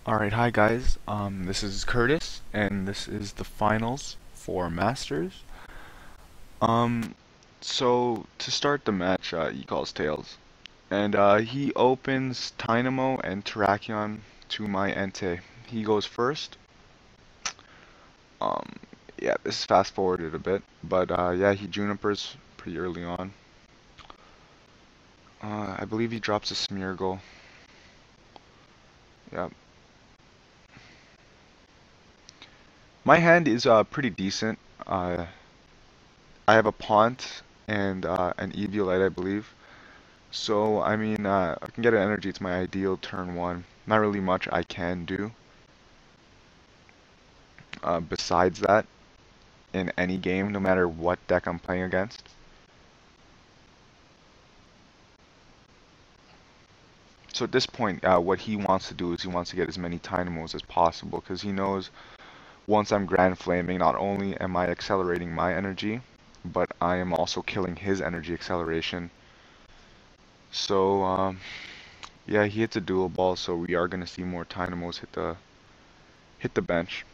Alright, hi guys. This is Curtis, and this is the finals for Masters. Um, so to start the match, he calls Tails, and he opens Tynamo and Terrakion to my Entei. He goes first. Um, yeah, this is fast forwarded a bit, but yeah, he Junipers pretty early on. I believe he drops a Smeargle. Yeah, my hand is pretty decent. I have a Pont and an Eviolite, I believe. So, I mean, I can get an energy. It's my ideal turn one. Not really much I can do besides that in any game, no matter what deck I'm playing against. So at this point, what he wants to do is he wants to get as many Tynamos as possible because he knows once I'm Grand Flaming, not only am I accelerating my energy, but I am also killing his energy acceleration. So, yeah, he hits a dual ball, so we are going to see more Dynamos hit the bench.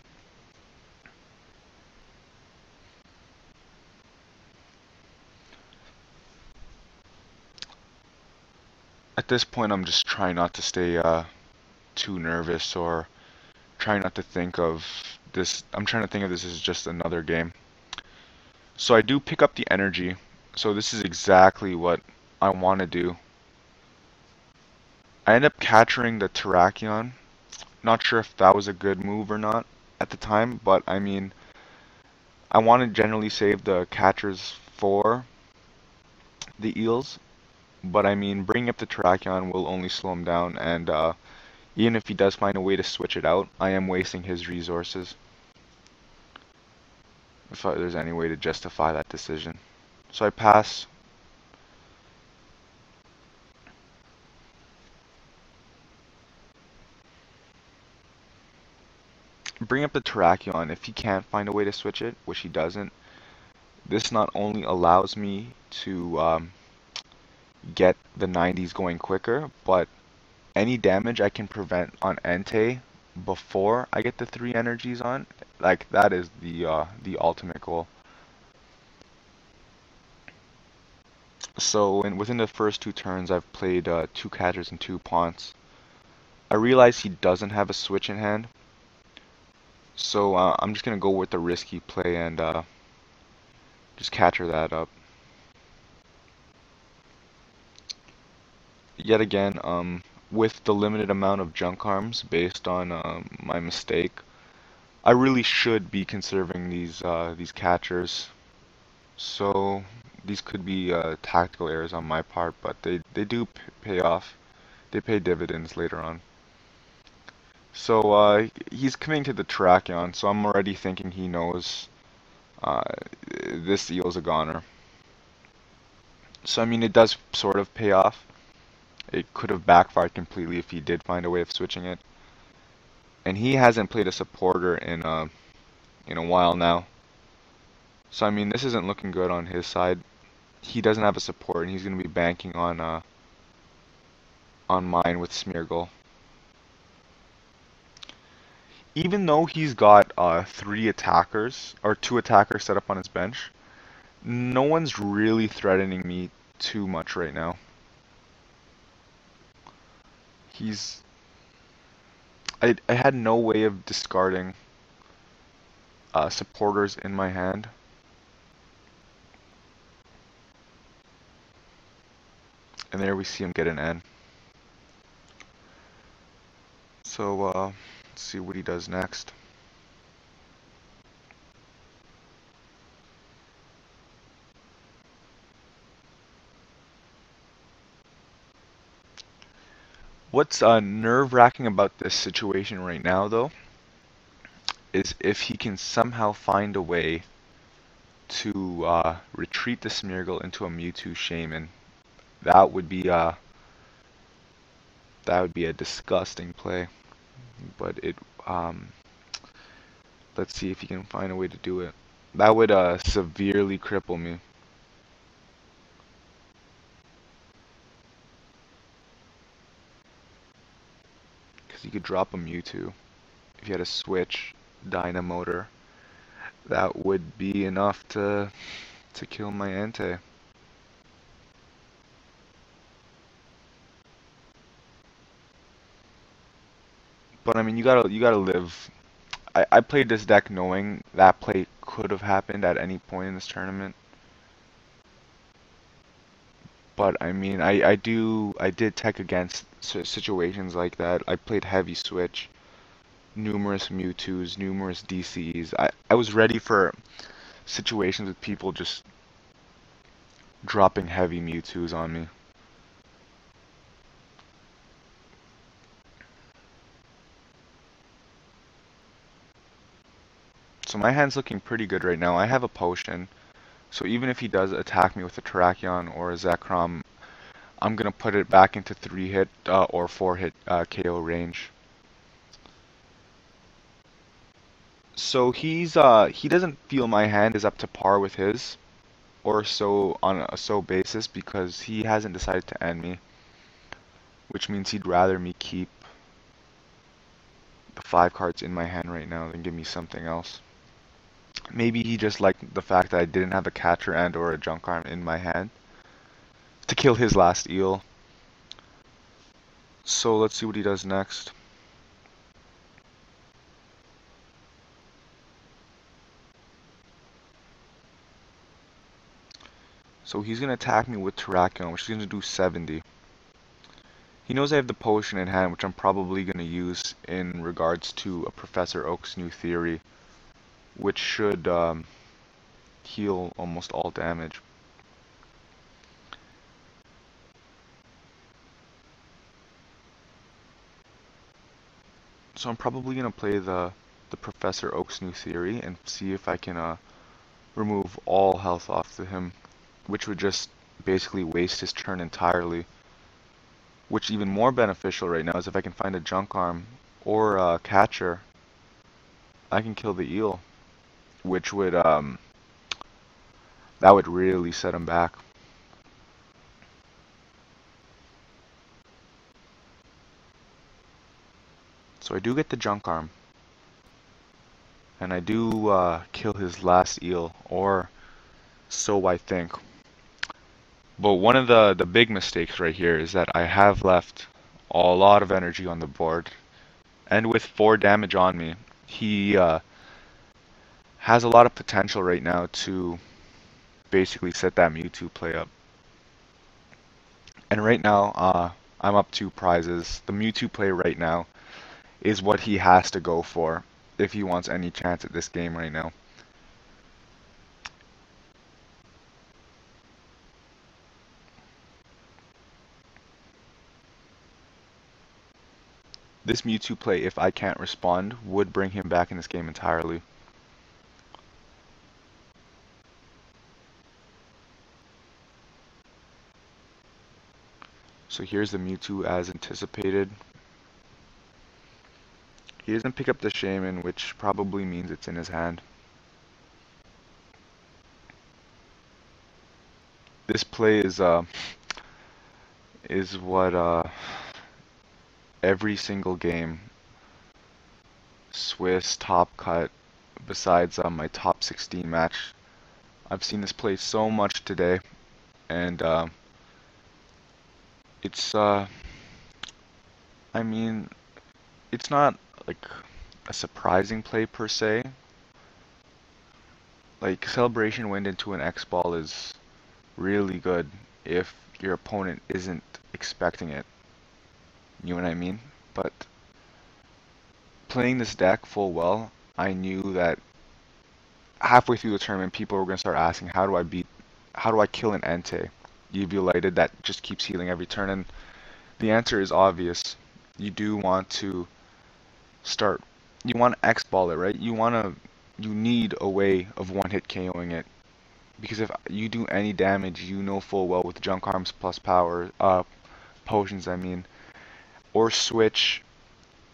At this point, I'm just trying not to stay too nervous or trying not to think of this. I'm trying to think of this as just another game. So I do pick up the energy. So this is exactly what I want to do. I end up capturing the Terrakion. Not sure if that was a good move or not at the time, but I mean, I want to generally save the catchers for the eels. But I mean, bringing up the Terrakion will only slow him down, and even if he does find a way to switch it out, I am wasting his resources. If there's any way to justify that decision. So I pass. Bring up the Terrakion. If he can't find a way to switch it, which he doesn't, this not only allows me to get the 90s going quicker, but any damage I can prevent on Entei before I get the 3 energies on, like that is the ultimate goal. So within the first 2 turns, I've played 2 catchers and 2 Ponts. I realize he doesn't have a switch in hand, so I'm just gonna go with the risky play and just catcher that up. Yet again, with the limited amount of junk arms based on my mistake, I really should be conserving these catchers. So these could be tactical errors on my part, but they do pay off. They pay dividends later on. So he's coming to the Terrakion, so I'm already thinking he knows uh, this eel's a goner. So I mean, it does sort of pay off. It could have backfired completely if he did find a way of switching it. And he hasn't played a supporter in a while now. So I mean, this isn't looking good on his side. He doesn't have a support, and he's going to be banking on mine with Smeargle. Even though he's got 3 attackers or 2 attackers set up on his bench, no one's really threatening me too much right now. He's I had no way of discarding supporters in my hand. And there we see him get an N. So let's see what he does next. What's nerve-wracking about this situation right now, though, is if he can somehow find a way to retreat the Smeargle into a Mewtwo Shaman. That would be a disgusting play. But um, let's see if he can find a way to do it. That would severely cripple me. Because you could drop a Mewtwo. If you had a Switch Dynamotor, that would be enough to kill my Entei. But I mean, you gotta live. I played this deck knowing that play could have happened at any point in this tournament. But I mean, I did tech against situations like that. I played heavy switch, numerous Mewtwo's, numerous DCs. I was ready for situations with people just dropping heavy Mewtwo's on me. So my hand's looking pretty good right now. I have a potion. So even if he does attack me with a Terrakion or a Zekrom, I'm gonna put it back into 3-hit or 4-hit KO range. So he doesn't feel my hand is up to par with his, or so on a so basis, because he hasn't decided to end me, which means he'd rather me keep the 5 cards in my hand right now than give me something else. Maybe he just liked the fact that I didn't have a catcher and or a junk arm in my hand to kill his last eel. So let's see what he does next. So he's going to attack me with Terrakion, which is going to do 70. He knows I have the potion in hand, which I'm probably going to use in regards to a Professor Oak's new theory, which should heal almost all damage. So I'm probably going to play the Professor Oak's new theory and see if I can remove all health off to him, which would just basically waste his turn entirely. Which even more beneficial right now is if I can find a junk arm or a catcher, I can kill the eel, which would that would really set him back. So I do get the junk arm, and I do kill his last eel, or so I think. But one of the big mistakes right here is that I have left a lot of energy on the board, and with 4 damage on me, he has a lot of potential right now to basically set that Mewtwo play up. And right now, I'm up 2 prizes. The Mewtwo play right now is what he has to go for if he wants any chance at this game right now. This Mewtwo play, if I can't respond, would bring him back in this game entirely. So here's the Mewtwo as anticipated. He doesn't pick up the Shaman, which probably means it's in his hand. This play is what every single game Swiss top cut besides my top 16 match. I've seen this play so much today, and it's I mean, it's not like a surprising play per se. Like Celebration Wind into an X Ball is really good if your opponent isn't expecting it. You know what I mean? But playing this deck full well, I knew that halfway through the tournament, people were going to start asking, how do I kill an Entei? Eviolated that just keeps healing every turn, and the answer is obvious. You do want to start, you want to X-ball it, right? You need a way of one-hit KOing it. Because if you do any damage, you know full well with Junk Arms plus power, potions I mean, or switch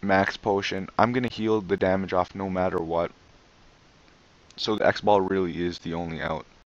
max potion, I'm going to heal the damage off no matter what. So the X-Ball really is the only out.